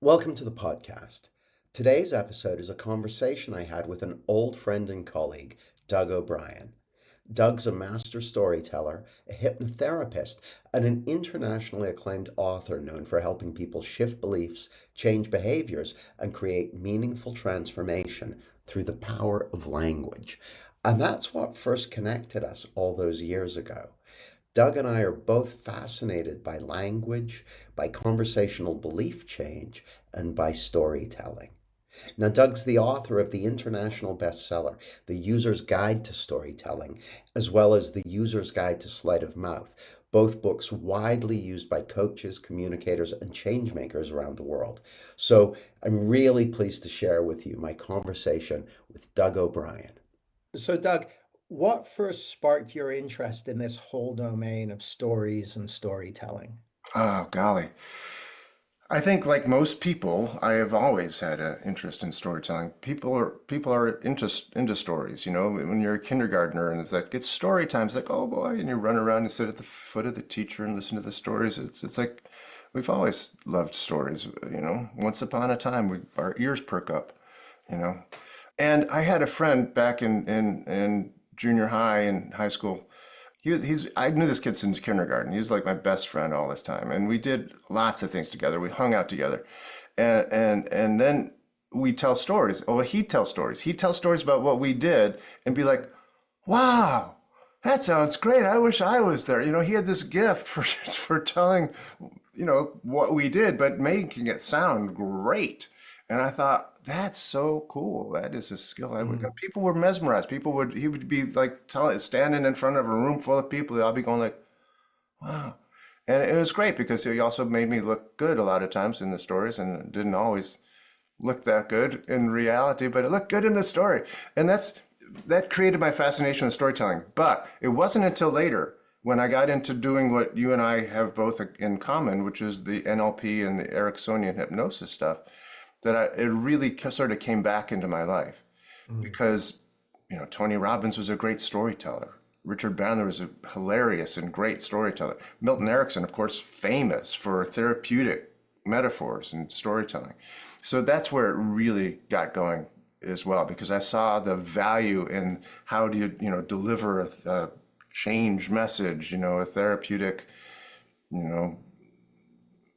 Welcome to the podcast. Today's episode is a conversation I had with an old friend and colleague, Doug O'Brien. Doug's a master storyteller, a hypnotherapist, and an internationally acclaimed author known for helping people shift beliefs, change behaviors, and create meaningful transformation through the power of language. And that's what first connected us all those years ago. Doug and I are both fascinated by language, by conversational belief change, and by storytelling. Now, Doug's the author of the international bestseller, The User's Guide to Storytelling, as well as The User's Guide to Sleight of Mouth, both books widely used by coaches, communicators, and changemakers around the world. So I'm really pleased to share with you my conversation with Doug O'Brien. So, Doug, what first sparked your interest in this whole domain of stories and storytelling? Oh, golly. I think, like most people, I have always had an interest in storytelling. People are into stories. You know, when you're a kindergartner and it's like it's story time, it's like, oh boy, and you run around and sit at the foot of the teacher and listen to the stories. It's like we've always loved stories. You know, once upon a time, our ears perk up. You know, and I had a friend back in junior high and high school. I knew this kid since kindergarten. He was like my best friend all this time, and we did lots of things together. We hung out together, and then we tell stories. Oh, he'd tell stories. He'd tell stories about what we did, and be like, "Wow, that sounds great. I wish I was there." You know, he had this gift for for telling, what we did, but making it sound great. And I thought, that's so cool. That is a skill I would. Mm. People were mesmerized. He would be like standing in front of a room full of people. I'll be going like, wow. And it was great because he also made me look good a lot of times in the stories, and it didn't always look that good in reality, but it looked good in the story. And that created my fascination with storytelling. But it wasn't until later when I got into doing what you and I have both in common, which is the NLP and the Ericksonian hypnosis stuff, it really sort of came back into my life Mm. because, Tony Robbins was a great storyteller. Richard Bandler was a hilarious and great storyteller. Milton Erickson, of course, famous for therapeutic metaphors and storytelling. So that's where it really got going as well, because I saw the value in how do you, deliver a change message, a therapeutic, you know,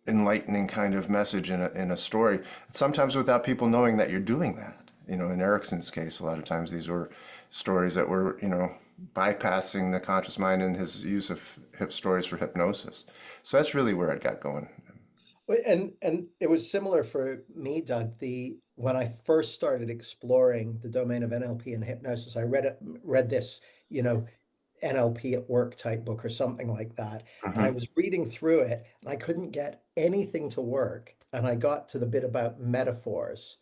enlightening kind of message in a story, sometimes without people knowing that you're doing that. In Erickson's case, a lot of times these were stories that were, bypassing the conscious mind in his use of hip stories for hypnosis. So that's really where it got going. And it was similar for me, Doug. The When I first started exploring the domain of NLP and hypnosis, I read this, you know, NLP at work type book or something like that. And I Hmm. was reading through it and I couldn't get anything to work. And I got to the bit about metaphors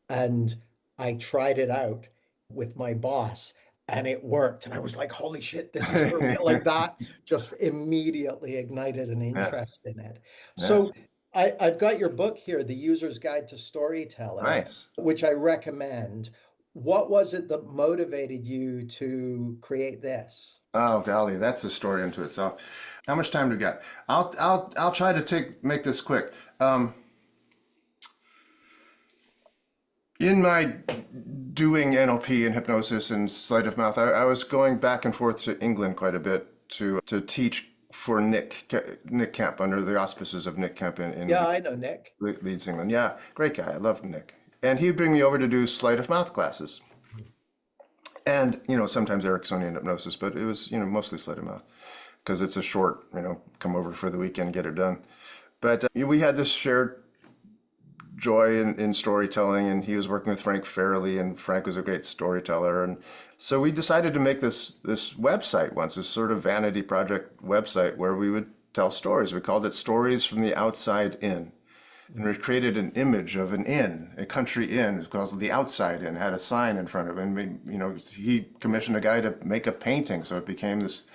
and I tried it out with my boss and it worked. And I was like, holy shit, this is for real. Like that just immediately ignited an Yeah, interest in it. yeah, So I've got your book here, The User's Guide to Storytelling, nice. which I recommend. What was it that motivated you to create this? Oh, golly, that's a story unto itself. How much time do we got? I'll try to make this quick. In my doing NLP and hypnosis and sleight of mouth, I was going back and forth to England quite a bit to teach for Nick Kemp under the auspices of Nick Kemp in Yeah, I know, Nick. Leeds, England. Yeah, great guy. I loved Nick. And he'd bring me over to do sleight of mouth classes. And, sometimes Ericksonian hypnosis, but it was, mostly sleight of mouth because it's a short, come over for the weekend, get it done. But we had this shared joy in storytelling, and he was working with Frank Farrelly, and Frank was a great storyteller. And so we decided to make this website once, this sort of vanity project website where we would tell stories. We called it Stories from the Outside In. And we created an image of an inn, a country inn. It was called the Outside Inn, had a sign in front of it. And he commissioned a guy to make a painting, so it became this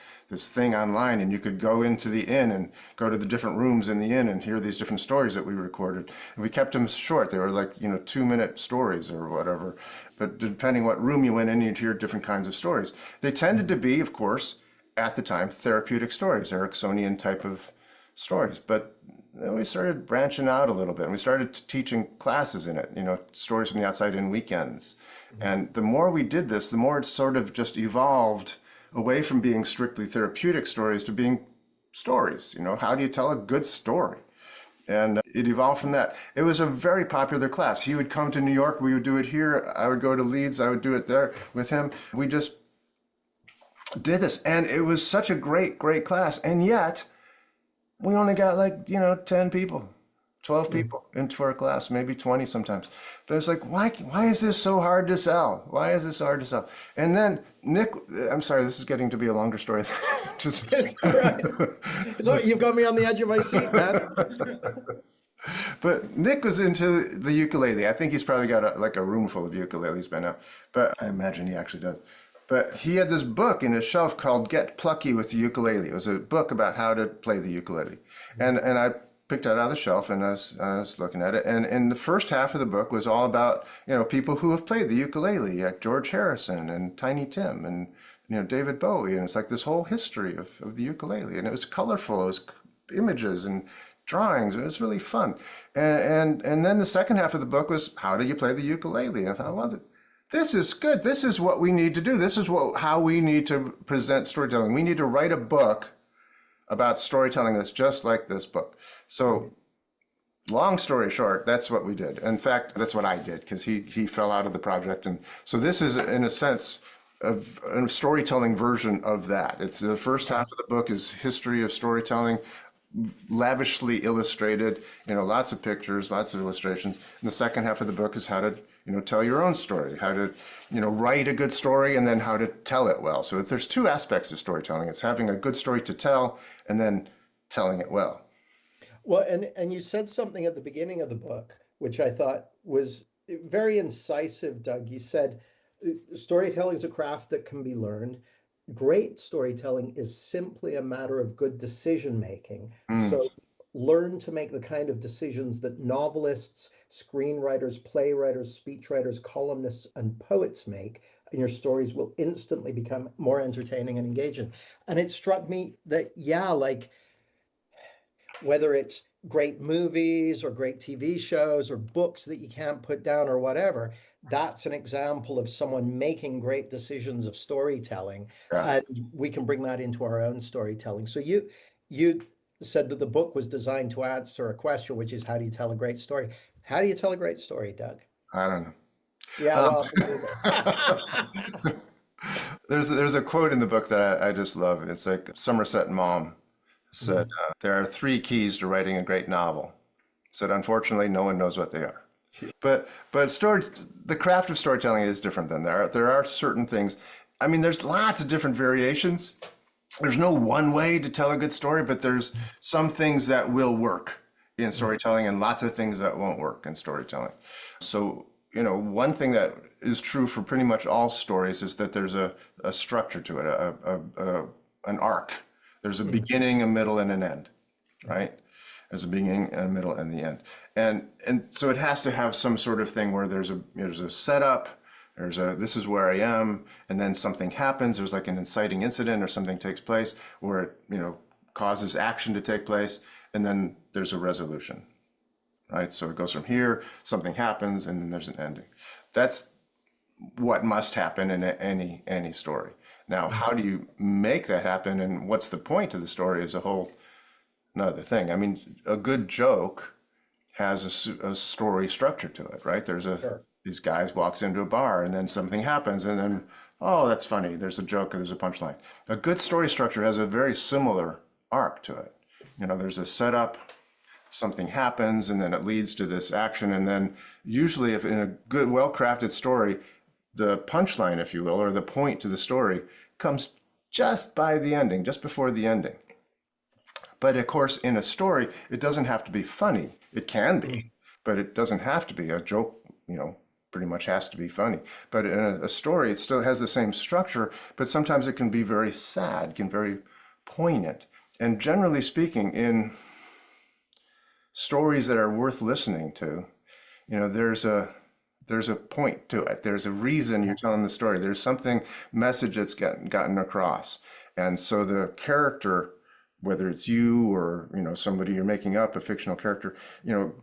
thing online, and you could go into the inn and go to the different rooms in the inn and hear these different stories that we recorded. And we kept them short. They were like, 2-minute stories or whatever. But depending what room you went in, you'd hear different kinds of stories. They tended to be, of course, at the time, therapeutic stories, Ericksonian type of stories. But then we started branching out a little bit. And we started teaching classes in it, stories from the outside in weekends. And the more we did this, the more it sort of just evolved away from being strictly therapeutic stories to being stories. How do you tell a good story? And it evolved from that. It was a very popular class. He would come to New York, we would do it here. I would go to Leeds, I would do it there with him. We just did this. And it was such a great, great class. And yet, we only got 10 people, 12 people into our class, maybe 20 sometimes. But it's like, why is this so hard to sell? Why is this so hard to sell? And then Nick, I'm sorry, this is getting to be a longer story. Just Right. Look, you've got me on the edge of my seat, man. But Nick was into the ukulele. I think he's probably got a room full of ukuleles by now. But I imagine he actually does. But he had this book in his shelf called Get Plucky with the Ukulele. It was a book about how to play the ukulele. And I picked it out of the shelf and I was looking at it. And in the first half of the book was all about, people who have played the ukulele, like George Harrison and Tiny Tim and, David Bowie. And it's like this whole history of the ukulele. And it was colorful. It was images and drawings. It was really fun. And then the second half of the book was, how do you play the ukulele? And I thought, well, this is good. This is what we need to do. This is how we need to present storytelling. We need to write a book about storytelling that's just like this book. So long story short, that's what we did. In fact, that's what I did because he fell out of the project. And so this is, in a sense, a storytelling version of that. It's the first half of the book is history of storytelling, lavishly illustrated, lots of pictures, lots of illustrations. And the second half of the book is how to, tell your own story, how to, write a good story and then how to tell it well. So there's two aspects of storytelling. It's having a good story to tell and then telling it well. Well, and you said something at the beginning of the book, which I thought was very incisive, Doug. You said storytelling is a craft that can be learned. Great storytelling is simply a matter of good decision making. Mm, So learn to make the kind of decisions that novelists, screenwriters, playwriters, speechwriters, columnists, and poets make, and your stories will instantly become more entertaining and engaging. And it struck me that, yeah, like whether it's great movies or great TV shows or books that you can't put down or whatever, that's an example of someone making great decisions of storytelling. yeah, And we can bring that into our own storytelling. So you said that the book was designed to answer a question, which is how do you tell a great story? How do you tell a great story, Doug? I don't know. Yeah, Um, well, me neither. there's a quote in the book that I just love. It's like Somerset Maugham said, there are three keys to writing a great novel. Said, unfortunately, no one knows what they are. But the craft of storytelling is different than there are certain things. I mean, there's lots of different variations. There's no one way to tell a good story, but there's some things that will work in storytelling and lots of things that won't work in storytelling. So, one thing that is true for pretty much all stories is that there's a structure to it, an arc. There's a beginning, a middle, and an end, right? There's a beginning, a middle, and the end. And so it has to have some sort of thing where there's a setup, this is where I am, and then something happens, there's like an inciting incident or something takes place where it, causes action to take place, and then there's a resolution, right? So it goes from here, something happens, and then there's an ending. That's what must happen in any story. Now, how do you make that happen, and what's the point of the story is a whole another thing. I mean, a good joke has a story structure to it, right? Sure. These guys walks into a bar, and then something happens, and then, oh, that's funny. There's a joke, or there's a punchline. A good story structure has a very similar arc to it. There's a setup, something happens, and then it leads to this action, and then usually, if in a good, well-crafted story, the punchline, if you will, or the point to the story comes just by the ending, just before the ending. But of course, in a story, it doesn't have to be funny. It can be, but it doesn't have to be. A joke, pretty much has to be funny. But in a story, it still has the same structure, but sometimes it can be very sad, can be very poignant. And generally speaking, in stories that are worth listening to, there's a point to it. There's a reason you're telling the story. There's something message that's gotten across. And so the character whether it's you or, somebody you're making up, a fictional character,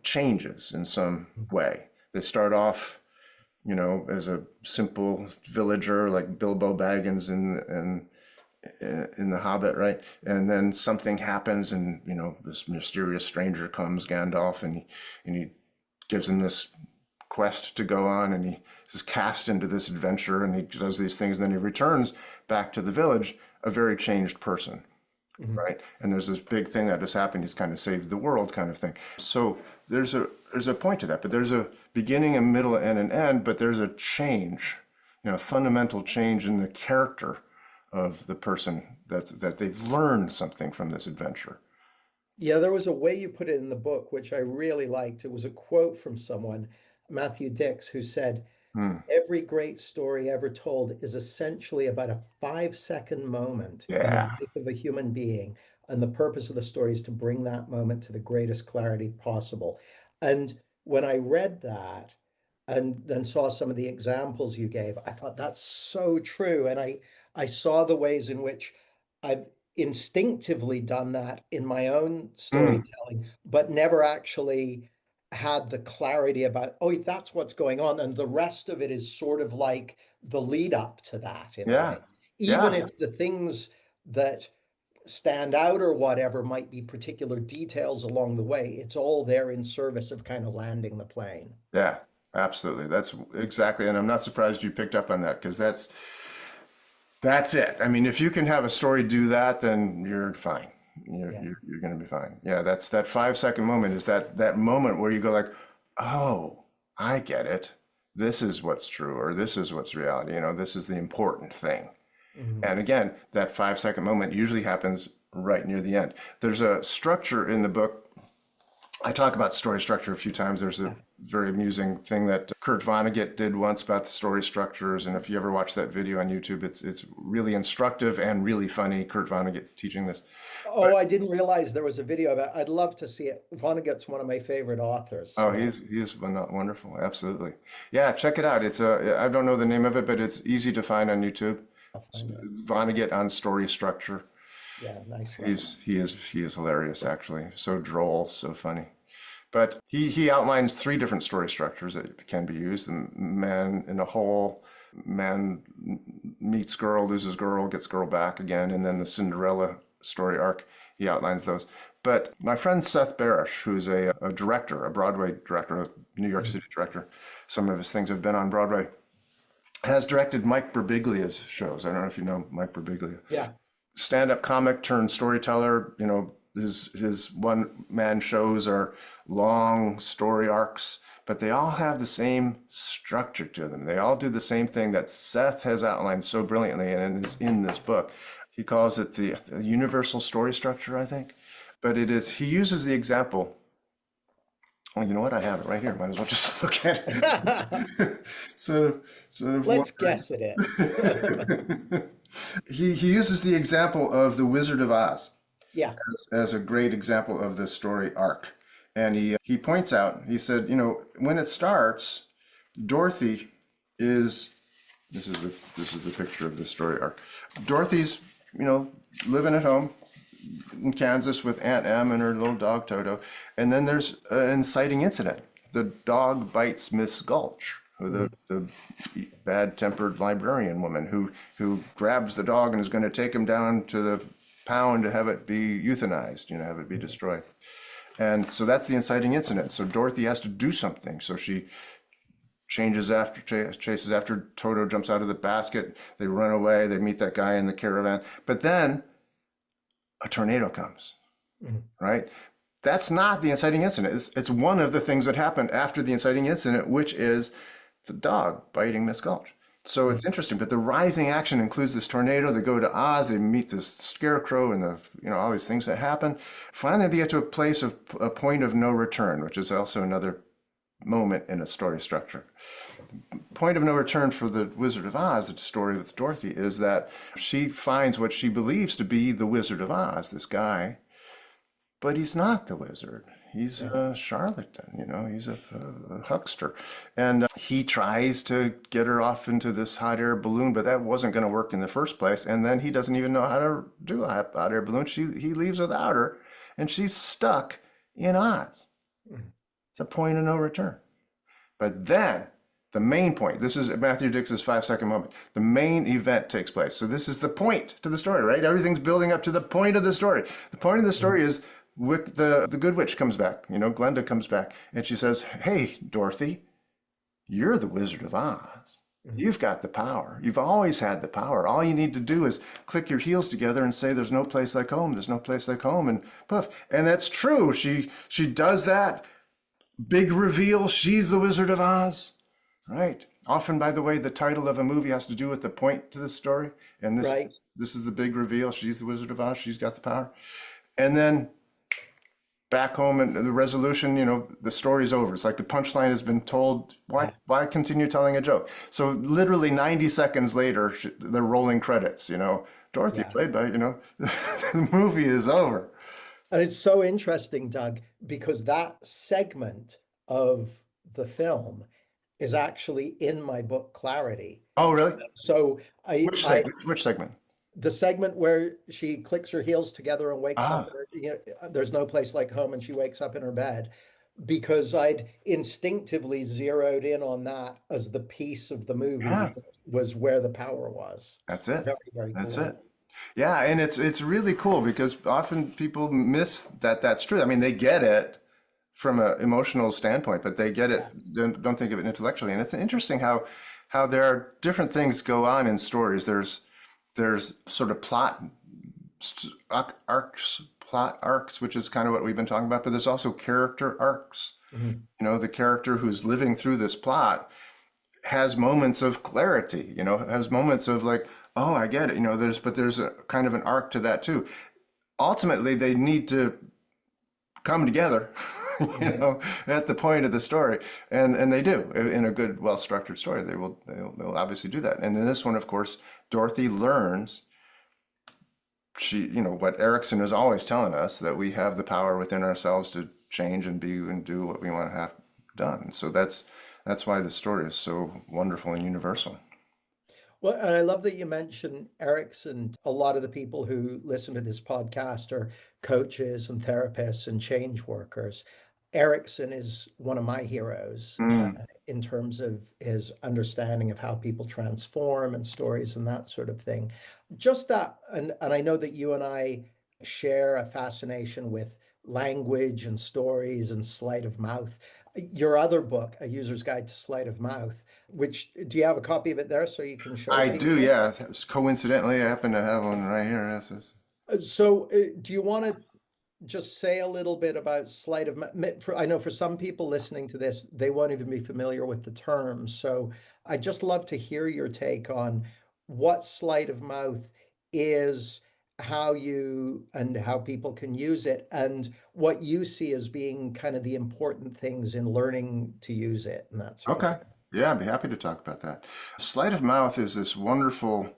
changes in some way. They start off, as a simple villager like Bilbo Baggins in The Hobbit, right? And then something happens, and this mysterious stranger comes, Gandalf, and he gives him this quest to go on, and he is cast into this adventure, and he does these things, and then he returns back to the village a very changed person, right? And there's this big thing that has happened. He's kind of saved the world, kind of thing. So there's a point to that, but there's a beginning, a middle, and an end. But there's a change, a fundamental change in the character of the person that they've learned something from this adventure. Yeah, there was a way you put it in the book, which I really liked. It was a quote from someone, Matthew Dix, who said, Hmm. every great story ever told is essentially about a 5-second moment in the Yeah, life of a human being. And the purpose of the story is to bring that moment to the greatest clarity possible. And when I read that and then saw some of the examples you gave, I thought that's so true. And I saw the ways in which I've instinctively done that in my own Hmm. storytelling, but never actually had the clarity about, oh, that's what's going on. And the rest of it is sort of like the lead up to that in a Yeah, way. Even yeah, if the things that stand out or whatever might be particular details along the way, it's all there in service of kind of landing the plane. yeah. Absolutely. That's exactly, and I'm not surprised you picked up on that, because that's it. I mean, if you can have a story do that, then you're fine. You're Yeah. you're, you're going to be fine. Yeah, that's that 5 second moment is that moment where you go like, oh, I get it. This is what's true, or this is what's reality. This is the important thing. Mhm. And again, that 5 second moment usually happens right near the end. There's a structure in the book. I talk about story structure a few times. There's a Yeah. very amusing thing that Kurt Vonnegut did once about the story structures, and if you ever watch that video on YouTube, it's really instructive and really funny. Kurt Vonnegut teaching this. But Oh, I didn't realize there was a video about. I'd love to see it. Vonnegut's one of my favorite authors. oh, So he is wonderful. Absolutely, yeah. Check it out. It's a I don't know the name of it, but it's easy to find on YouTube. I'll find it. Vonnegut on story structure. Yeah, nice one. He is hilarious, actually. So droll, so funny. But he outlines three different story structures that can be used. And man in a hole, man meets girl, loses girl, gets girl back again, and then the Cinderella story arc. He outlines those. But my friend Seth Barish, who's a director, a Broadway director, a New York Mhm. City director, some of his things have been on Broadway, has directed Mike Birbiglia's shows. I don't know if you know Mike Birbiglia. Yeah. Stand-up comic turned storyteller. His one-man shows are long story arcs, but they all have the same structure to them. They all do the same thing that Seth has outlined so brilliantly, and is in this book. He calls it the universal story structure, I think. But he uses the example. Oh, you know what? I have it right here. Might as well just look at it. Sort of Let's wondering. guess at it. He uses the example of the Wizard of Oz Yeah. as a great example of the story arc. And he points out, he said, when it starts, Dorothy is this is the picture of the story arc. Dorothy's, living at home in Kansas with Aunt Em and her little dog Toto. And then there's an inciting incident. The dog bites Miss Gulch, the bad-tempered librarian woman who grabs the dog and is going to take him down to the pound to have it be euthanized, have it be destroyed. And so that's the inciting incident. So Dorothy has to do something. So she chases after Toto, jumps out of the basket. They run away. They meet that guy in the caravan. But then a tornado comes, Mhm. right? That's not the inciting incident. It's one of the things that happened after the inciting incident, which is the dog biting Miss Gulch. So it's interesting, but the rising action includes this tornado. They go to Oz, they meet this scarecrow, and all these things that happen. Finally, they get to a point of no return, which is also another moment in a story structure. Point of no return for the Wizard of Oz, the story with Dorothy, is that she finds what she believes to be the Wizard of Oz, this guy, but he's not the wizard. He's Yeah. a charlatan, he's a huckster. And he tries to get her off into this hot air balloon, but that wasn't going to work in the first place. And then he doesn't even know how to do a hot air balloon. He leaves without her, and she's stuck in Oz. Mm. It's a point of no return. But then the main point, this is Matthew Dix's 5-second moment. The main event takes place. So this is the point to the story, right? Everything's building up to the point of the story. The point of the story is the good witch comes back, Glenda comes back, and she says, "Hey, Dorothy, you're the Wizard of Oz. Mhm. You've got the power. You've always had the power. All you need to do is click your heels together and say, 'There's no place like home. There's no place like home.'" And poof. And that's true. She does that. Big reveal. She's the Wizard of Oz. Right. Often, by the way, the title of a movie has to do with the point to the story. And Right. this is the big reveal. She's the Wizard of Oz. She's got the power. And then back home and the resolution, the story's over. It's like the punchline has been told. Yeah. Why continue telling a joke? So literally 90 seconds later, they're rolling credits, Dorothy Yeah. played by, the movie is over. And it's so interesting, Doug, because that segment of the film is actually in my book Clarity. Oh, really? So Which segment? the segment where she clicks her heels together and wakes up, Ah, there's no place like home, and she wakes up in her bed, because I'd instinctively zeroed in on that as the piece of the movie yeah, because it was where the power was. that's It's it. very, very That's cool. it. Yeah, and it's really cool because often people miss that that's true. I mean, they get it from an emotional standpoint, but they get it, Yeah. don't think of it intellectually. And it's interesting how there are different things go on in stories. There's sort of plot arcs, which is kind of what we've been talking about, but there's also character arcs. Mhm. The character who's living through this plot has moments of clarity, has moments of like, oh, I get it. There's a kind of an arc to that too. Ultimately, they need to come together, at the point of the story, and they do in a good, well-structured story. They'll obviously do that. And in this one, of course, Dorothy learns what Erickson is always telling us, that we have the power within ourselves to change and be and do what we want to have done. So that's why the story is so wonderful and universal. Well, and I love that you mentioned Erickson. A lot of the people who listen to this podcast are coaches and therapists and change workers. Erickson is one of my heroes Mm, in terms of his understanding of how people transform and stories and that sort of thing. Just that, and I know that you and I share a fascination with language and stories and sleight of mouth. Your other book, A User's Guide to Sleight of Mouth, which do you have a copy of it there so you can show I do, people? yeah. Coincidentally, I happen to have one right here. So, do you want to just say a little bit about sleight of mouth? I know for some people listening to this, they won't even be familiar with the term. So, I just love to hear your take on what sleight of mouth is, how people can use it, and what you see as being kind of the important things in learning to use it and that sort of Okay. thing. Yeah, I'd be happy to talk about that. Sleight of mouth is this wonderful,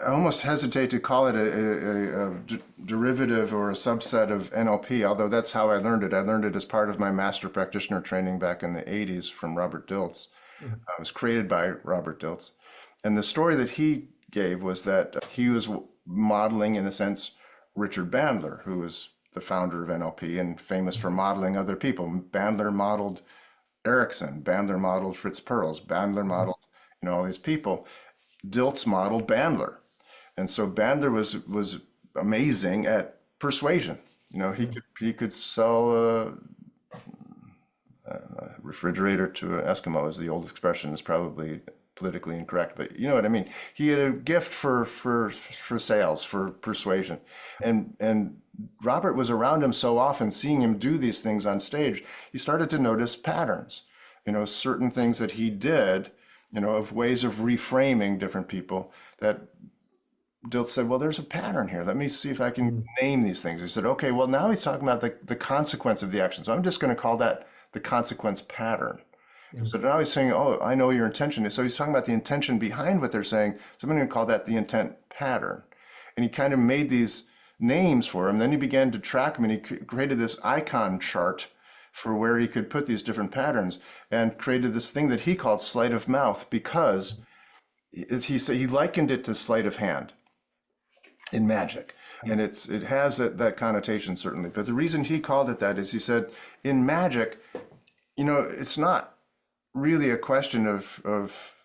I almost hesitate to call it a derivative or a subset of NLP, although that's how I learned it. I learned it as part of my master practitioner training back in the 80s from Robert Dilts. Mhm. It was created by Robert Dilts. And the story that he gave was that he was modeling, in a sense, Richard Bandler, who was the founder of NLP and famous for modeling other people. Bandler modeled Erickson, Bandler modeled Fritz Perls, Bandler Mhm. modeled, all these people. Dilts modeled Bandler. And so Bandler was amazing at persuasion. He could sell a refrigerator to an Eskimo, as the old expression is probably politically incorrect, but you know what I mean. He had a gift for sales, for persuasion, and Robert was around him so often, seeing him do these things on stage. He started to notice patterns, certain things that he did, of ways of reframing different people that Dilt said, well, there's a pattern here. Let me see if I can Mhm. name these things. He said, okay, well, now he's talking about the consequence of the action. So I'm just going to call that the consequence pattern. Mhm. So now he's saying, oh, I know your intention. So he's talking about the intention behind what they're saying. So I'm going to call that the intent pattern. And he kind of made these names for them. Then he began to track them, and he created this icon chart for where he could put these different patterns, and created this thing that he called sleight of mouth, because he said he likened it to sleight of hand in magic. And it has that connotation, certainly. But the reason he called it that is, he said, in magic, it's not really a question of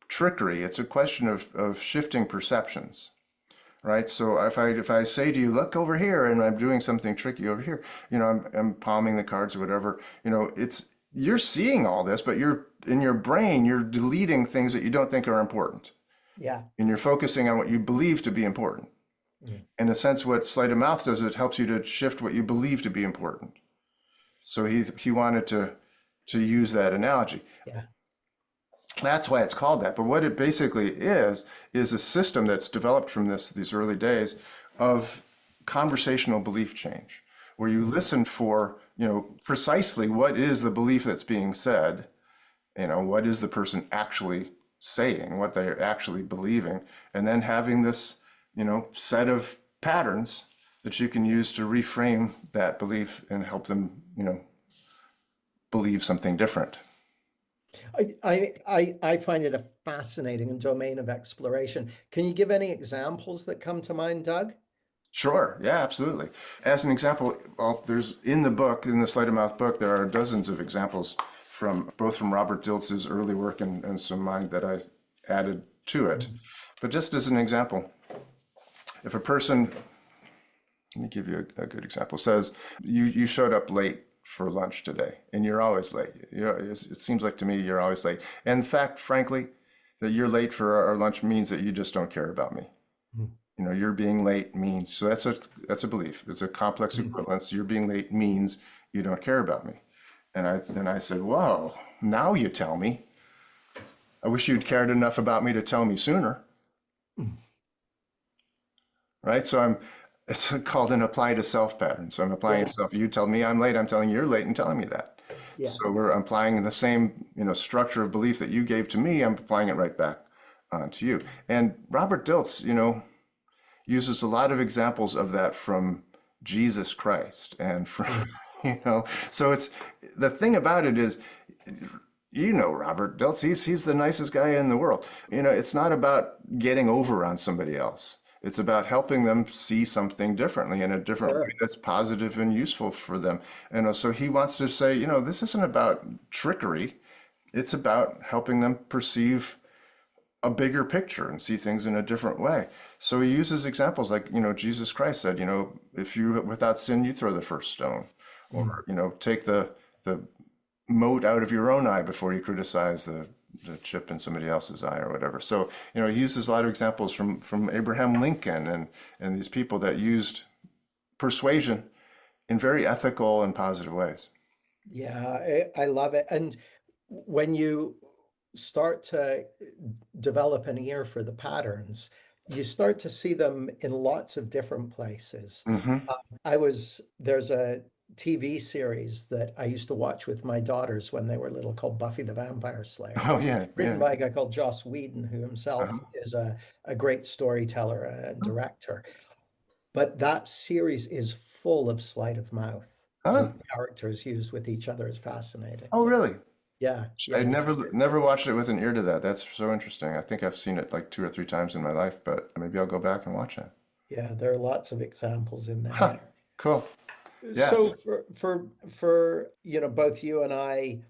trickery. It's a question of shifting perceptions, right? So if I say to you, look over here, and I'm doing something tricky over here, I'm palming the cards or whatever, you're seeing all this, but you're in your brain, you're deleting things that you don't think are important. Yeah. And you're focusing on what you believe to be important. Mm. In a sense, what sleight of mouth does, it helps you to shift what you believe to be important. So he wanted to use that analogy. Yeah. That's why it's called that. But what it basically is a system that's developed from these early days of conversational belief change, where you listen for, precisely what is the belief that's being said, what is the person actually saying, what they're actually believing, and then having this, set of patterns that you can use to reframe that belief and help them, believe something different. I find it a fascinating domain of exploration. Can you give any examples that come to mind, Doug? Sure. Yeah, absolutely. As an example, there's in the Sleight of Mouth book, there are dozens of examples both from Robert Dilts's early work and some mine that I added to it. But just as an example, if a person, let me give you a good example, says you showed up late for lunch today, and you're always late. It seems like to me you're always late. And in fact, frankly, that you're late for our lunch means that you just don't care about me. You're being late means, so that's a belief. It's a complex equivalence. You're being late means you don't care about me. And I said, whoa, now you tell me. I wish you'd cared enough about me to tell me sooner. Right? So it's called an apply to self pattern. So I'm applying to self. You tell me I'm late, I'm telling you you're late and telling me that. Yeah. So we're applying the same, structure of belief that you gave to me, I'm applying it right back to you. And Robert Dilts, uses a lot of examples of that from Jesus Christ and from, so it's, the thing about it is, Robert Dilts, he's the nicest guy in the world. It's not about getting over on somebody else. It's about helping them see something differently in a different way that's positive and useful for them. And so he wants to say, this isn't about trickery. It's about helping them perceive a bigger picture and see things in a different way. So he uses examples like, Jesus Christ said, if you without sin, you throw the first stone, or, take the mote out of your own eye before you criticize the chip in somebody else's eye or whatever. So, he uses a lot of examples from Abraham Lincoln and these people that used persuasion in very ethical and positive ways. Yeah, I love it. And when you start to develop an ear for the patterns, you start to see them in lots of different places. Mm-hmm. There's a TV series that I used to watch with my daughters when they were little called Buffy the Vampire Slayer, Oh, yeah. written Yeah. by a guy called Joss Whedon, who himself Uh-huh. is a great storyteller and director. But that series is full of sleight of mouth Huh? that characters use with each other. Is fascinating. Oh, really? Yeah, I yeah, never watched it with an ear to that. That's so interesting. I think I've seen it like 2 or 3 times in my life, but maybe I'll go back and watch it. yeah. There are lots of examples in Huh. there. Cool. Yeah. So for both you and I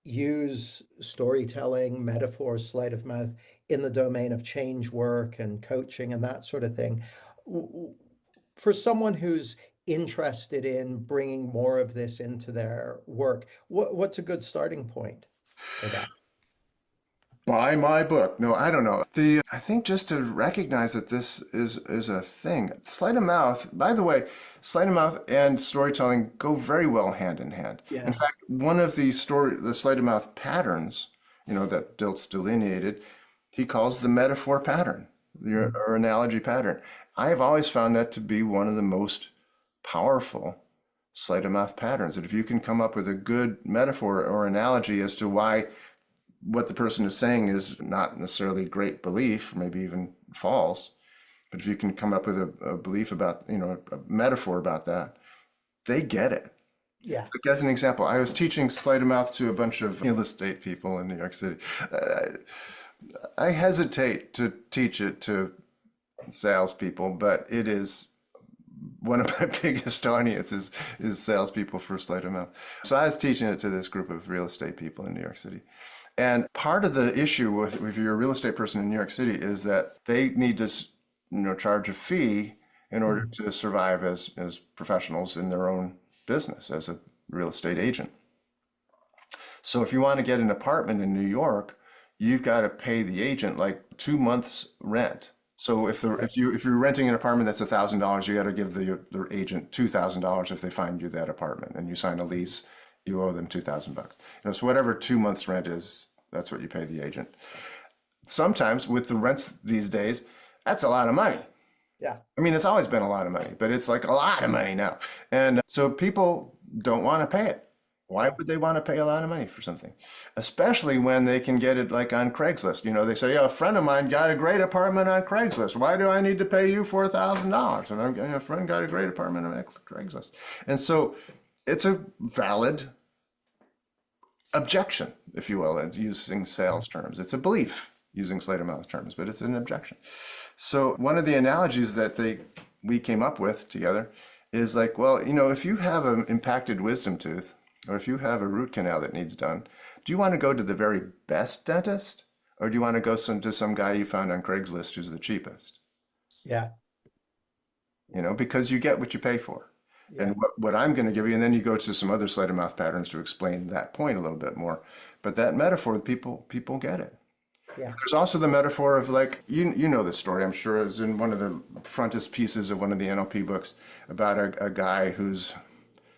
use storytelling, metaphor, sleight of mouth in the domain of change work and coaching and that sort of thing. For someone who's interested in bringing more of this into their work, what's a good starting point for that? Buy my book. No, I don't know. I think just to recognize that this is a thing. Sleight of mouth, by the way, sleight of mouth and storytelling go very well hand in hand. In Yeah. fact, one of the sleight of mouth patterns, that Dilts delineated, he calls the metaphor pattern, or analogy pattern. I have always found that to be one of the most powerful sleight of mouth patterns. That if you can come up with a good metaphor or analogy as to why what the person is saying is not necessarily great belief, maybe even false, But if you can come up with a belief about, a metaphor about that, they get it. Yeah. Like as an example, I was teaching sleight of mouth to a bunch of real estate people in New York City. I hesitate to teach it to salespeople, but it is one of my biggest audiences is salespeople for sleight of mouth. So I was teaching it to this group of real estate people in New York City. And part of the issue with if you're a real estate person in New York City is that they need to, charge a fee in order to survive as professionals in their own business as a real estate agent. So if you want to get an apartment in New York, you've got to pay the agent like 2 months rent. So if you're renting an apartment that's $1,000, you got to give the agent $2,000 if they find you that apartment, and you sign a lease, you owe them $2,000. So whatever 2 months rent is, that's what you pay the agent. Sometimes with the rents these days, that's a lot of money. Yeah. I mean, it's always been a lot of money, but it's like a lot of money now. And so people don't want to pay it. Why would they want to pay a lot of money for something? Especially when they can get it like on Craigslist. They say, yeah, a friend of mine got a great apartment on Craigslist. Why do I need to pay you $4,000? And a friend got a great apartment on Craigslist. And so it's a valid objection, if you will, using sales terms. It's a belief using sleight of mouth terms, but it's an objection. So one of the analogies that we came up with together is like, well, if you have an impacted wisdom tooth, or if you have a root canal that needs done, do you want to go to the very best dentist, or do you want to go to some guy you found on Craigslist who's the cheapest? Yeah. Because you get what you pay for. Yeah. And what I'm going to give you, and then you go to some other sleight of mouth patterns to explain that point a little bit more. But that metaphor, people get it. Yeah. There's also the metaphor of like, you know this story, I'm sure, is in one of the frontispieces of one of the NLP books about a guy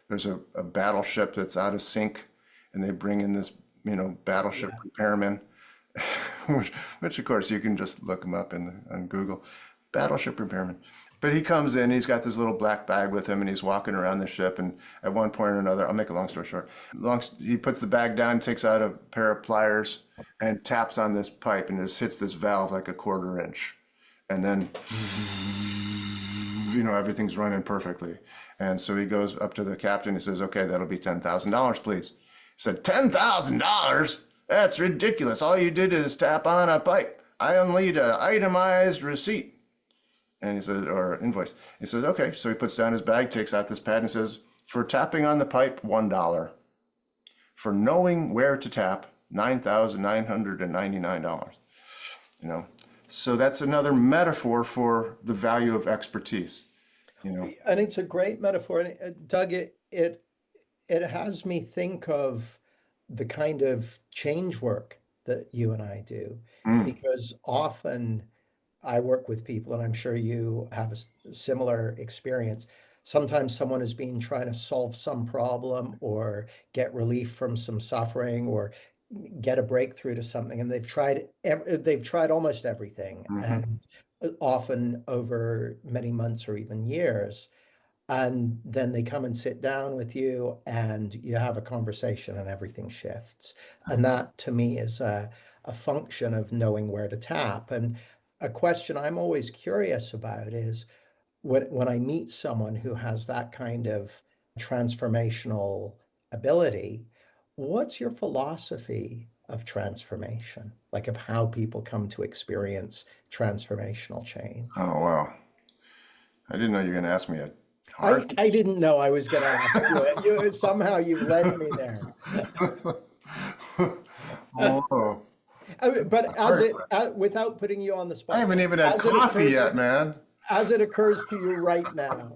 there's a battleship that's out of sync, and they bring in this, battleship repairman, which of course you can just look him up on Google, battleship repairman. But he comes in, he's got this little black bag with him, and he's walking around the ship, and at one point or another, I'll make a long story short, he puts the bag down, takes out a pair of pliers, and taps on this pipe, and just hits this valve like a 1/4 inch. And then, everything's running perfectly. And so he goes up to the captain and says, okay, that'll be $10,000, please. He said, $10,000? That's ridiculous. All you did is tap on a pipe. I only need an itemized receipt. And he says, or invoice. He says, okay. So he puts down his bag, takes out this pad and says, for tapping on the pipe, $1. For knowing where to tap, $9,999. So that's another metaphor for the value of expertise. And it's a great metaphor. And Doug, it has me think of the kind of change work that you and I do, because often I work with people, and I'm sure you have a similar experience. Sometimes someone has been trying to solve some problem or get relief from some suffering or get a breakthrough to something, and they've tried almost everything, and often over many months or even years. And then they come and sit down with you, and you have a conversation, and everything shifts. And that to me is a function of knowing where to tap. And a question I'm always curious about is when I meet someone who has that kind of transformational ability, what's your philosophy of transformation, like of how people come to experience transformational change? Oh, wow. I didn't know you were going to ask me a hard. I didn't know I was going to ask you it. Somehow you've led me there. Oh, But without putting you on the spot, I haven't even had as it coffee occurs- yet, man. as it occurs to you right now.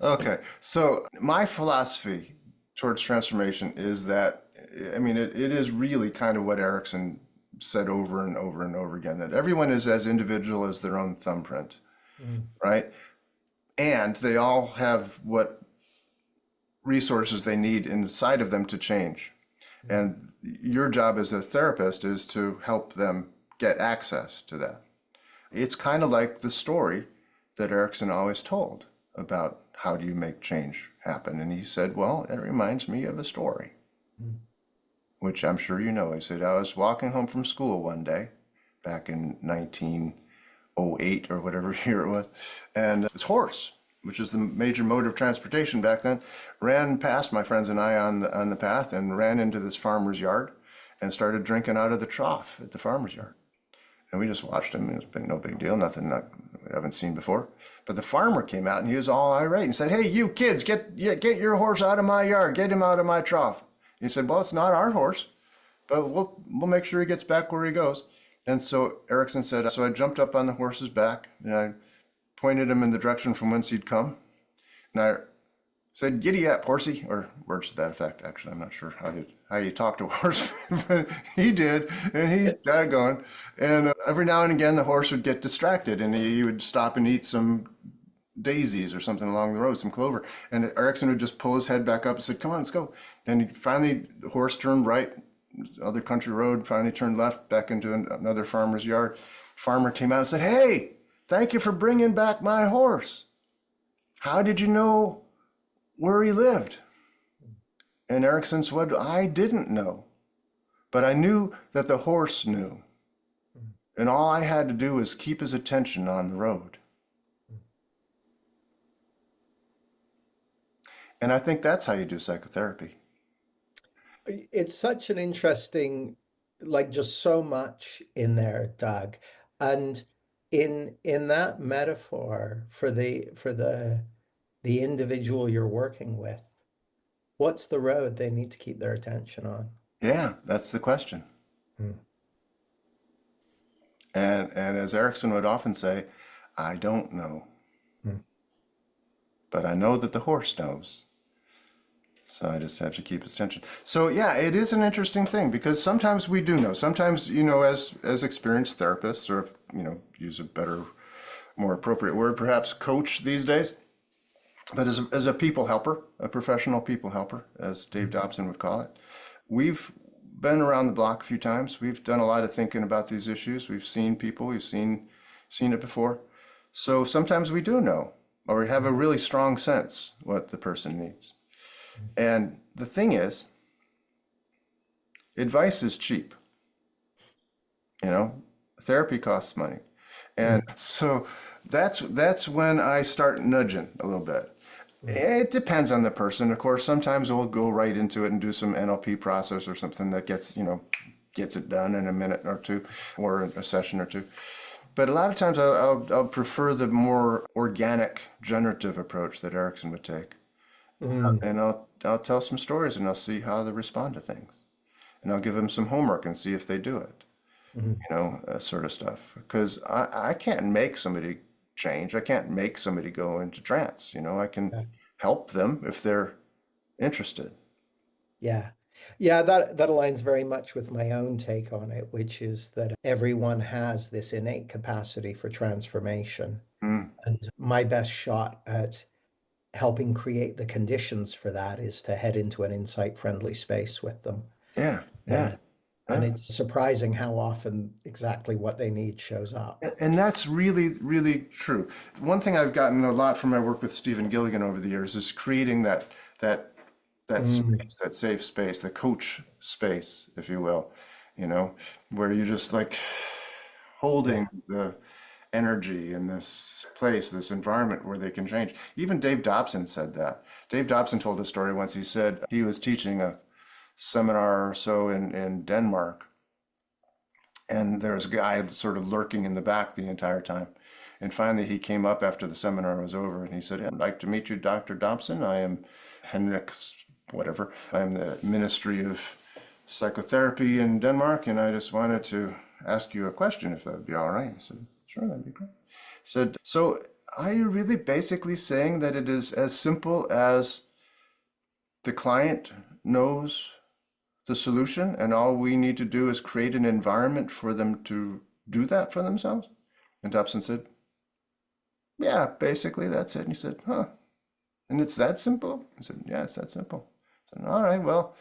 Okay, so my philosophy towards transformation is that, I mean, it is really kind of what Erickson said over and over and over again, that everyone is as individual as their own thumbprint, right? And they all have what resources they need inside of them to change. And your job as a therapist is to help them get access to that. It's kind of like the story that Erickson always told about how do you make change happen. And he said, well, it reminds me of a story, which I'm sure you know. He said, I was walking home from school one day back in 19, '08 or whatever year it was. And this horse, which is the major mode of transportation back then, ran past my friends and I on the path and ran into this farmer's yard and started drinking out of the trough at the farmer's yard. And we just watched him. It's been no big deal, nothing we haven't seen before. But the farmer came out and he was all irate and said, "Hey, you kids, get your horse out of my yard. Get him out of my trough." He said, "Well, it's not our horse, but we'll make sure he gets back where he goes." And so Erickson said, so I jumped up on the horse's back and I pointed him in the direction from whence he'd come. And I said, "Giddy up, horsey," or words to that effect. Actually, I'm not sure how you talk to a horse, but he did, and he got going. And every now and again, the horse would get distracted, and he would stop and eat some daisies or something along the road, some clover. And Erickson would just pull his head back up and said, "Come on, let's go." And finally, the horse turned right, other country road, finally turned left back into another farmer's yard. Farmer came out and said, "Hey, thank you for bringing back my horse. How did you know where he lived?" And Erickson said, "I didn't know, but I knew that the horse knew. And all I had to do was keep his attention on the road." And I think that's how you do psychotherapy. It's such an interesting, like just so much in there, Doug. And in that metaphor for the individual you're working with, what's the road they need to keep their attention on? Yeah, that's the question. Mm. And as Erickson would often say, "I don't know, Mm. but I know that the horse knows. So I just have to keep his attention." So yeah, it is an interesting thing because sometimes we do know. Sometimes, as experienced therapists, or use a better, more appropriate word, perhaps coach these days. But as a people helper, a professional people helper, as Dave Dobson would call it, we've been around the block a few times. We've done a lot of thinking about these issues. We've seen people. We've seen it before. So sometimes we do know, or we have a really strong sense what the person needs. And the thing is, advice is cheap. Therapy costs money. And so that's when I start nudging a little bit. It depends on the person. Of course, sometimes we'll go right into it and do some NLP process or something that gets it done in a minute or two or a session or two. But a lot of times I'll prefer the more organic, generative approach that Erickson would take. And I'll tell some stories and I'll see how they respond to things. And I'll give them some homework and see if they do it. Sort of stuff. Because I can't make somebody change. I can't make somebody go into trance. I can help them if they're interested. Yeah. Yeah, that aligns very much with my own take on it, which is that everyone has this innate capacity for transformation. Mm. And my best shot at helping create the conditions for that is to head into an insight-friendly space with them. Yeah, Uh, yeah. and Yeah. it's surprising how often exactly what they need shows up. And that's really, really true. One thing I've gotten a lot from my work with Stephen Gilligan over the years is creating that space, that safe space, the coach space, if you will, where you're just like holding the energy in this place, this environment where they can change. Even Dave Dobson said that. Dave Dobson told a story once. He said he was teaching a seminar or so in Denmark, and there was a guy sort of lurking in the back the entire time. And finally, he came up after the seminar was over and he said, "I'd like to meet you, Dr. Dobson. I am Henrik, whatever. I'm the Ministry of Psychotherapy in Denmark, and I just wanted to ask you a question, if that would be all right." I said, "Sure, that'd be great." He said, "So are you really basically saying that it is as simple as the client knows the solution and all we need to do is create an environment for them to do that for themselves?" And Dobson said, "Yeah, basically that's it." And he said, "Huh, and it's that simple?" I said, "Yeah, it's that simple." I said, "All right, well,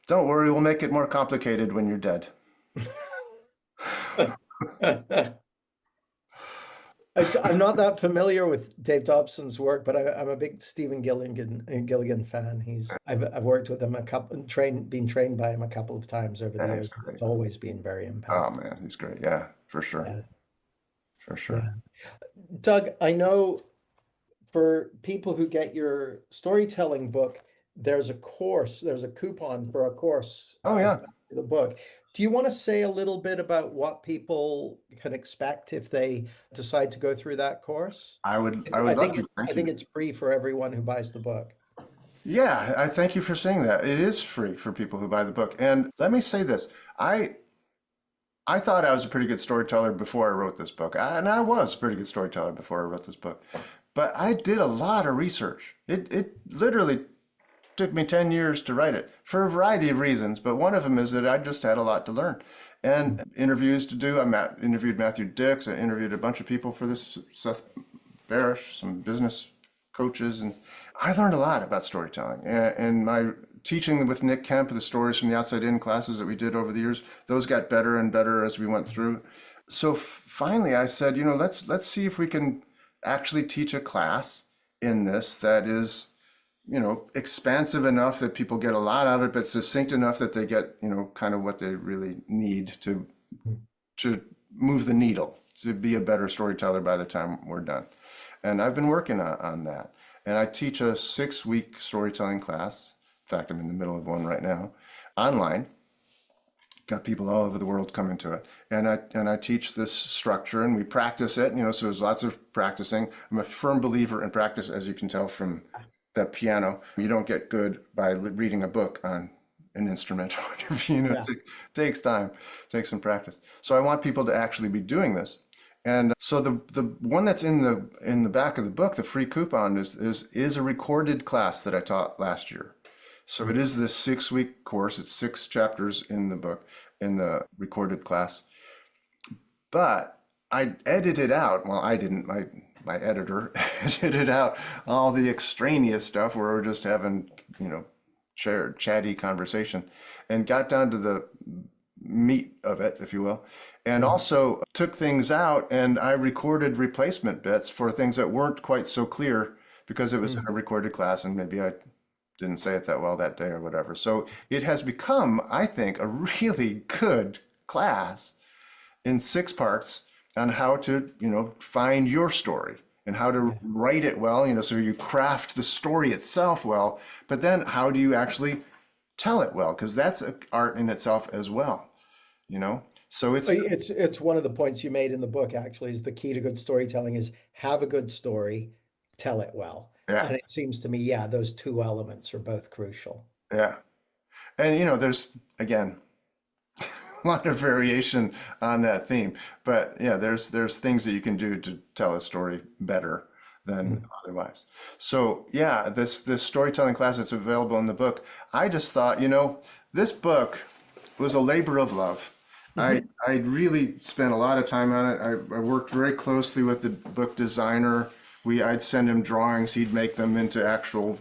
don't worry, we'll make it more complicated when you're dead." I'm not that familiar with Dave Dobson's work, but I'm a big Stephen Gilligan fan. I've worked with him been trained by him a couple of times over the Yeah, he's years. great. It's always been very Oh impactful. man, he's great. Yeah, for sure. Yeah. for sure. Yeah. Doug, I know for people who get your storytelling book, there's a course, there's a coupon for a course Oh yeah, attached to the book. Do you want to say a little bit about what people can expect if they decide to go through that course? I would love to. I Thank think you. it's free for everyone who buys the book. Yeah, I thank you for saying that. It is free for people who buy the book. And let me say this. I thought I was a pretty good storyteller before I wrote this book. And I was a pretty good storyteller before I wrote this book. But I did a lot of research. It literally took me 10 years to write it for a variety of reasons. But one of them is that I just had a lot to learn and interviews to do. Interviewed Matthew Dix. I interviewed a bunch of people for this, Seth Barish, some business coaches, and I learned a lot about storytelling. And my teaching with Nick Kemp, the stories from the outside in classes that we did over the years, those got better and better as we went through. So finally I said, let's see if we can actually teach a class in this that is, expansive enough that people get a lot of it, but succinct enough that they get, kind of what they really need to move the needle, to be a better storyteller by the time we're done. And I've been working on that. And I teach a 6-week storytelling class. In fact, I'm in the middle of one right now, online. Got people all over the world coming to it. And I teach this structure and we practice it, so there's lots of practicing. I'm a firm believer in practice, as you can tell from that piano. You don't get good by reading a book on an instrumental interview. Yeah. It takes time, takes some practice. So I want people to actually be doing this. And so the one that's in the back of the book, the free coupon, is a recorded class that I taught last year. So it is this 6-week course. It's 6 chapters in the book, in the recorded class. But I edited out, well, I didn't, my editor edited out all the extraneous stuff where we're just having, chatty conversation, and got down to the meat of it, if you will. And also took things out, and I recorded replacement bits for things that weren't quite so clear because it was in a recorded class and maybe I didn't say it that well that day or whatever. So it has become, I think, a really good class in 6 parts on how to, find your story and how to write it well, so you craft the story itself well, but then how do you actually tell it well? Because that's an art in itself as well, So It's one of the points you made in the book, actually, is the key to good storytelling is have a good story, tell it well. yeah, And it seems to me, yeah, those 2 elements are both crucial. yeah. And, there's, again, a lot of variation on that theme, but yeah, there's things that you can do to tell a story better than otherwise. So yeah, this storytelling class that's available in the book, I just thought, this book was a labor of love. I really spent a lot of time on it. I worked very closely with the book designer. I'd send him drawings. He'd make them into actual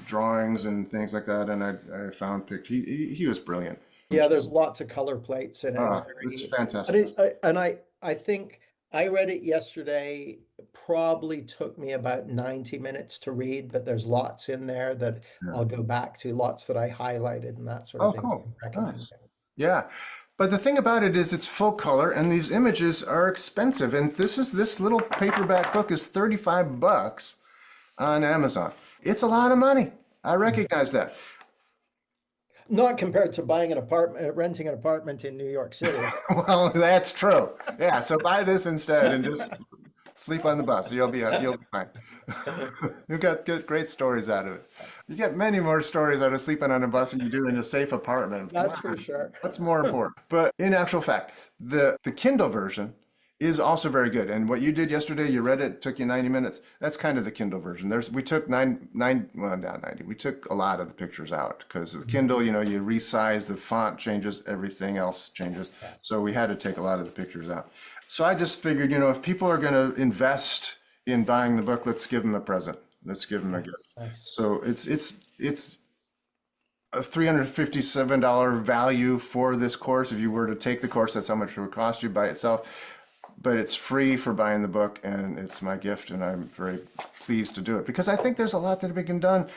drawings and things like that. And I found he was brilliant. Yeah, there's lots of color plates in it. It's Very, fantastic. and I think I read it yesterday. Probably took me about 90 minutes to read, but there's lots in there that Yeah. I'll go back to, lots that I highlighted and that sort of Oh, thing. cool. Recommend. Nice. Yeah. But the thing about it is it's full color and these images are expensive. And this little paperback book is $35 on Amazon. It's a lot of money. I recognize that. Not compared to buying an apartment, renting an apartment in New York City. Well, that's true. Yeah, so buy this instead and just sleep on the bus. You'll be fine. You get great stories out of it. You get many more stories out of sleeping on a bus than you do in a safe apartment. That's for sure. What's more important? But in actual fact, the Kindle version is also very good. And what you did yesterday, you read it, took you 90 minutes. That's kind of the Kindle version. We took not 90. We took a lot of the pictures out because the Kindle, you resize, the font changes, everything else changes. So we had to take a lot of the pictures out. So I just figured, if people are going to invest in buying the book, let's give them a present. Let's give them a gift. Nice. So it's a $357 value for this course. If you were to take the course, that's how much it would cost you by itself. But it's free for buying the book, and it's my gift, and I'm very pleased to do it because I think there's a lot that can be done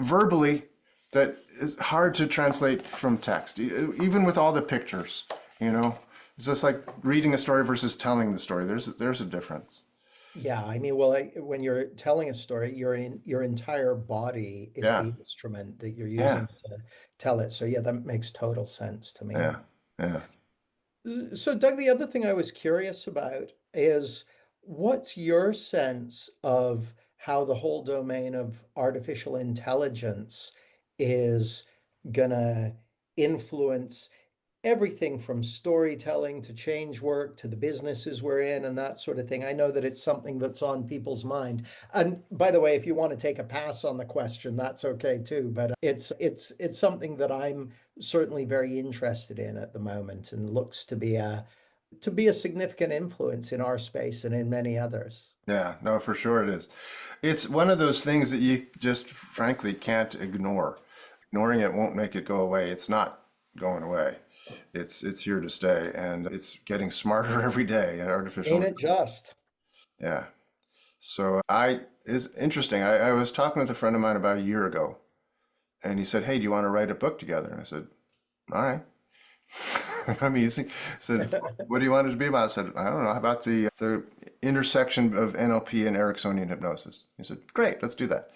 verbally that is hard to translate from text, even with all the pictures, It's just like reading a story versus telling the story. There's a difference. Yeah, I mean, well, when you're telling a story, your entire body is Yeah, the instrument that you're yeah, using to tell it. So yeah, that makes total sense to me. yeah, yeah. So Doug, the other thing I was curious about is what's your sense of how the whole domain of artificial intelligence is gonna influence everything from storytelling to change work to the businesses we're in and that sort of thing. I know that it's something that's on people's mind. And by the way, if you want to take a pass on the question, that's okay too. But it's something that I'm certainly very interested in at the moment and looks to be a significant influence in our space and in many others. Yeah, no, for sure it is. It's one of those things that you just frankly can't ignore. Ignoring it won't make it go away. It's not going away. It's here to stay, and it's getting smarter every day. And Ain't artificial, it just? yeah. So I is interesting. I was talking with a friend of mine about a year ago, and he said, "Hey, do you want to write a book together?" And I said, "All right." I'm easy. Said, "What do you want it to be about?" I said, "I don't know. How about the intersection of NLP and Ericksonian hypnosis?" He said, "Great, let's do that."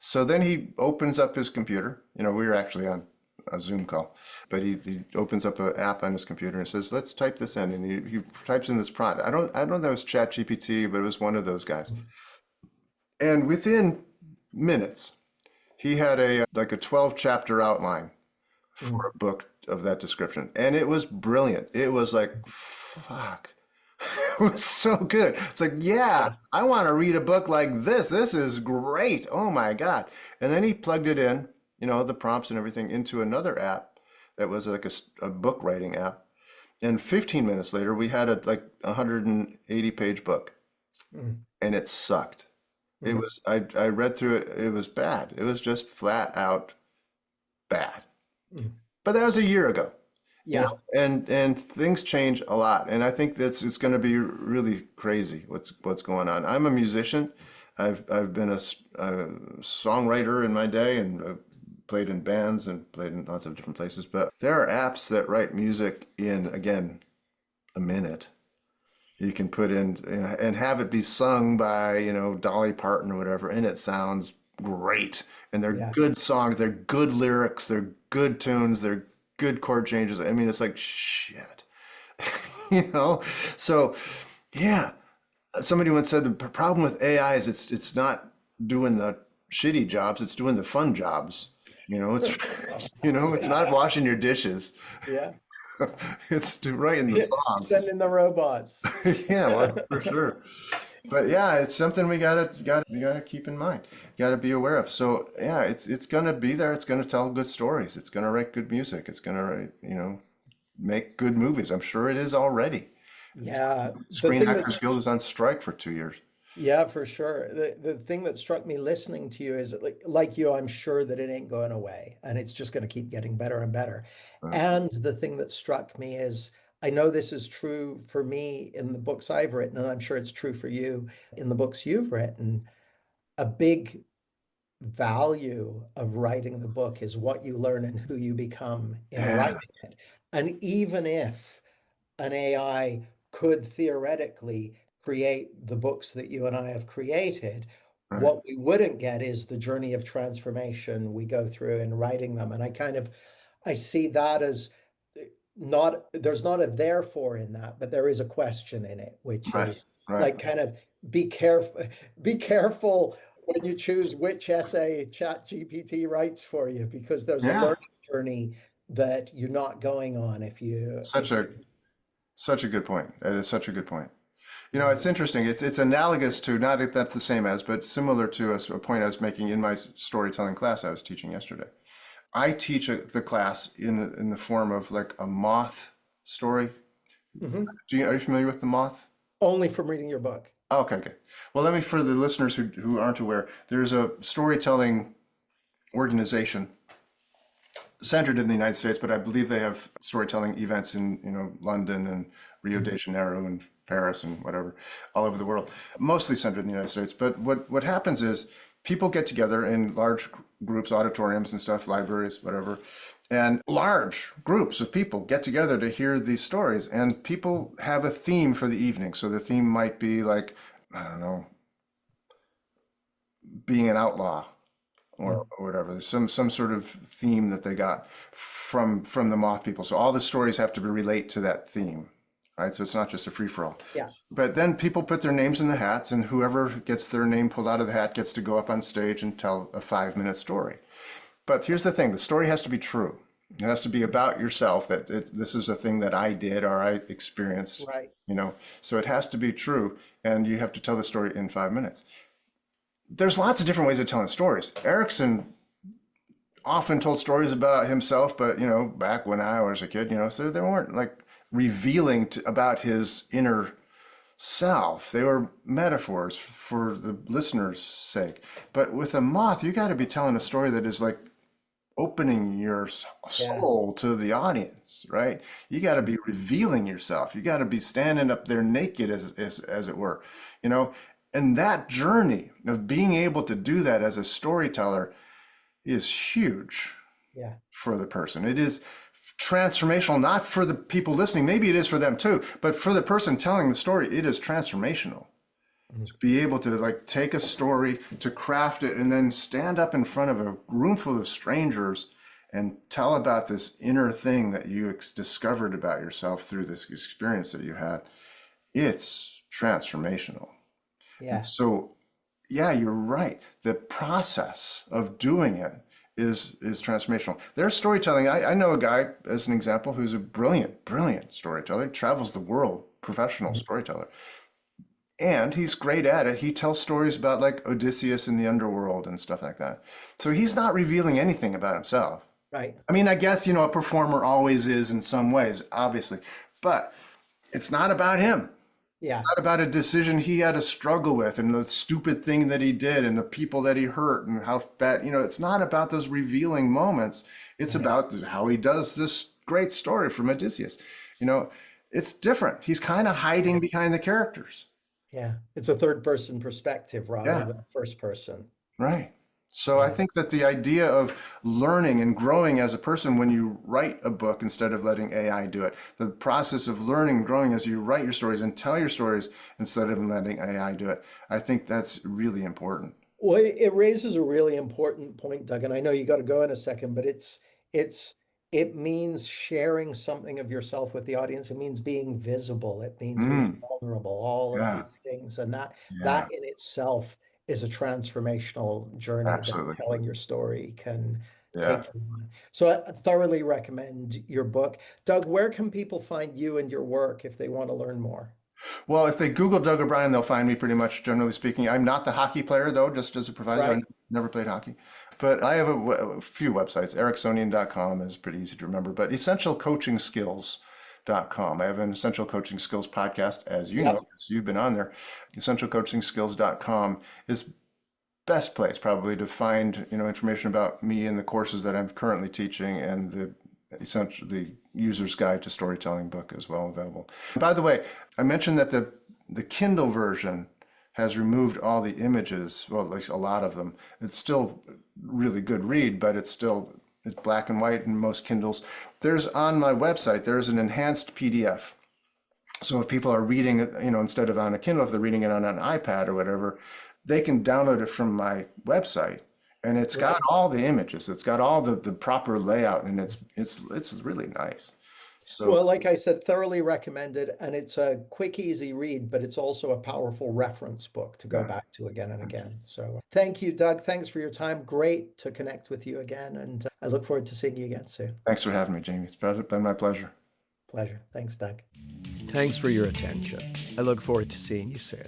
So then he opens up his computer. We were actually on a Zoom call, but he opens up an app on his computer and says, "Let's type this in." And he types in this prompt. I don't know if it was ChatGPT, but it was one of those guys. And within minutes, he had a 12 chapter outline for Mm. a book of that description. And it was brilliant. It was like, fuck. It was so good. It's like, yeah, Yeah. I want to read a book like this. This is great. Oh my God. And then he plugged it in, the prompts and everything into another app that was like a book writing app. And 15 minutes later, we had a like 180 page book, Mm. and it sucked. It Mm. was, I read through it. It was bad. It was just flat out bad. Mm. But that was a year ago. Yeah. And things change a lot, and I think that's it's going to be really crazy what's going on. I'm a musician. I've been a songwriter in my day, and played in bands and played in lots of different places. But there are apps that write music in, again, a minute. You can put in, and have it be sung by, Dolly Parton or whatever, and it sounds great. And they're Yeah. good songs, they're good lyrics, they're good tunes, they're good chord changes. I mean, it's like shit, you know? So, yeah. Somebody once said the problem with AI is it's not doing the shitty jobs, it's doing the fun jobs. It's it's not washing your dishes. Yeah. It's writing the songs. Send in the robots. Yeah, well, for sure. But yeah, it's something we gotta keep in mind. Gotta be aware of. So yeah, it's gonna be there. It's gonna tell good stories. It's gonna write good music. It's gonna write, make good movies. I'm sure it is already. Yeah, the Screen thing that Actors Guild is on strike for 2 years. yeah, for sure. The thing that struck me listening to you is that like you, I'm sure that it ain't going away and it's just going to keep getting better and better. Uh, And the thing that struck me is I know this is true for me in the books I've written, and I'm sure it's true for you in the books you've written. A big value of writing the book is what you learn and who you become in yeah, writing it. And even if an AI could theoretically create the books that you and I have created, right, what we wouldn't get is the journey of transformation we go through in writing them. And I see that as not, there's not a therefore in that, but there is a question in it, which right, is right. like kind of be careful, be careful when you choose which essay Chat GPT writes for you, because there's a Yeah, learning journey that you're not going on such if a you such a good point. It is such a good point. yeah. It's interesting. It's analogous to, not that that's the same as, but similar to a point I was making in my storytelling class I was teaching yesterday. I teach the class in the form of like a moth story. Mhm. Are you familiar with the moth? Only from reading your book. Oh, okay, okay. Well, let me, for the listeners who aren't aware, there's a storytelling organization centered in the United States, but I believe they have storytelling events in, London and Rio de Mhm. Janeiro and Paris and whatever, all over the world, mostly centered in the United States. But what happens is people get together in large groups, auditoriums and stuff, libraries, whatever, And large groups of people get together to hear these stories, and people have a theme for the evening. So the theme might be like, I don't know, being an outlaw or whatever. There's some sort of theme that they got from the moth people. So all the stories have to relate to that theme, right? So it's not just a free for all. Yeah. But then people put their names in the hats, and whoever gets their name pulled out of the hat gets to go up on stage and tell a 5-minute story. But here's the thing: the story has to be true. It has to be about yourself. This is a thing that I did or I experienced. Right. So it has to be true, and you have to tell the story in 5 minutes. There's lots of different ways of telling stories. Erickson often told stories about himself, but back when I was a kid, so they weren't like revealing about his inner self. They were metaphors for the listener's sake. But with a moth, you got to be telling a story that is like opening your soul to the audience, right? You got to be revealing yourself. You got to be standing up there naked, as it were, And that journey of being able to do that as a storyteller is huge for the person. It is transformational, not for the people listening. Maybe it is for them too, but for the person telling the story, it is transformational. To be able to like take a story, to craft it, and then stand up in front of a room full of strangers and tell about this inner thing that you discovered about yourself through this experience that you had. It's transformational. Yeah. And so, yeah, you're right. The process of doing it is transformational. There's storytelling. I know a guy, as an example, who's a brilliant storyteller. He travels the world, professional storyteller. And he's great at it. He tells stories about like Odysseus in the underworld and stuff like that. So he's not revealing anything about himself. Right. I mean, I guess, a performer always is in some ways, obviously, but it's not about him. Yeah. Not about a decision he had to struggle with and the stupid thing that he did and the people that he hurt and how that, it's not about those revealing moments. It's about how he does this great story from Odysseus. It's different. He's kind of hiding behind the characters. Yeah. It's a third person perspective rather Yeah. than a first person. Right. So I think that the idea of learning and growing as a person when you write a book instead of letting AI do it, the process of learning and growing as you write your stories and tell your stories instead of letting AI do it, I think that's really important. Well, it raises a really important point, Doug, and I know you got to go in a second, but it means sharing something of yourself with the audience. It means being visible. It means being Mm, vulnerable, all of yeah, these things. And that yeah, that in itself is a transformational journey that absolutely. telling your story can Yeah. take you on. So I thoroughly recommend your book. Doug, where can people find you and your work if they want to learn more? Well, if they Google Doug O'Brien, they'll find me pretty much, generally speaking. I'm not the hockey player, though, just as a proviso. I Right? never played hockey. But I have a few websites. Ericksonian.com is pretty easy to remember, but essentialcoachingskills.com. I have an Essential Coaching Skills podcast, as you know, Yep. because you've been on there. Essentialcoachingskills.com is best place probably to find information about me and the courses that I'm currently teaching and the user's guide to storytelling book as well available. By the way, I mentioned that the Kindle version has removed all the images, well, at least a lot of them. It's still really good read, but it's black and white in most Kindles. There's on my website, there's an enhanced PDF. So if people are reading it, instead of on a Kindle, if they're reading it on an iPad or whatever, they can download it from my website. And it's got all the images. It's got all the proper layout, and it's really nice. So Well, like I said, thoroughly recommended, and it's a quick, easy read, but it's also a powerful reference book to go yeah, back to again and again. So thank you, Doug. Thanks for your time. Great to connect with you again, and I look forward to seeing you again soon. thanks for having me, Jamie. It's been my pleasure. Pleasure. Thanks, Doug. Thanks for your attention. I look forward to seeing you soon.